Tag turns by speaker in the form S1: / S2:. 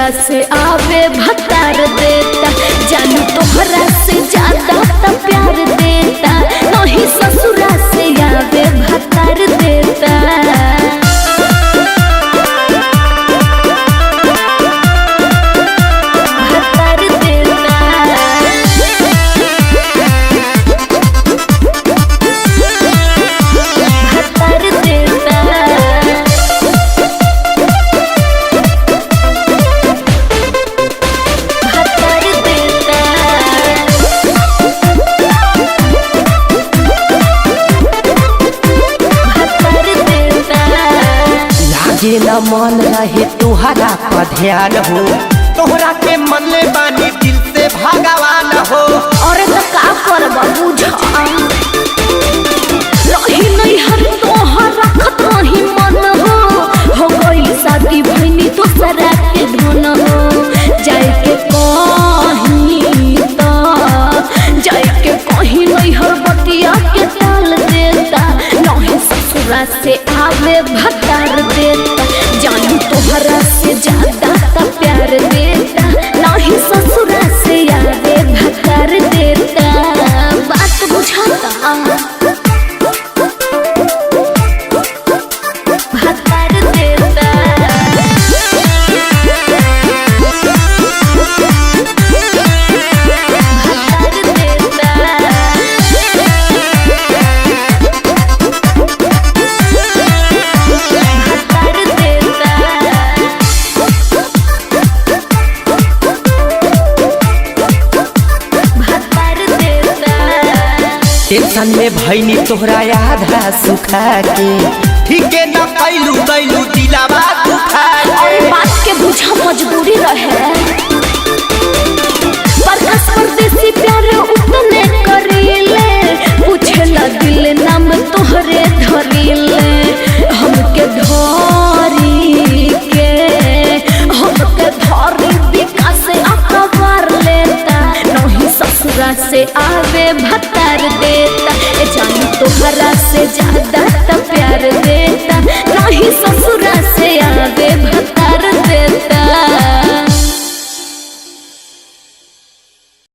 S1: ससुरा से आवे भतार देता, जानू तोहरा से ज्यादा तो प्यार देता, नहीं ससुरा से आवे भतार देता।
S2: जे न मन रहे तुहरा पर ध्यान हो, तोहरा के मन ले बानी दिल से भगवान हो।
S1: अरे तो का करब बुझा रही नहीं हर तोहर रखत नहीं मन हो गई शादी भइनी तो सरा के धन हो। जाए के कहीं नहीं हर बतिया के टाल देता, नहीं ससुरा से आवे भतार देता, जानू तोहरा से ज्यादा तो प्यार देता, नहीं ससुरा से आवे भतार देता। बात बुझाता भतार देता।
S2: टेंशन में भइनी तोहरा आधा सुखा के, ठीक न कैलू कैलू दिलावा दुखा के।
S1: बात के बुझा मजबूरी रहे, परकस परदेसी प्यार उतने करीले, पूछेला दिल नाम तोहरे धरीले, हमके धरी विकास अखबार लेता, नहीं ससुरा से आवे भतार देता, जानू तोहरा से ज्यादा तो प्यार देता, नहीं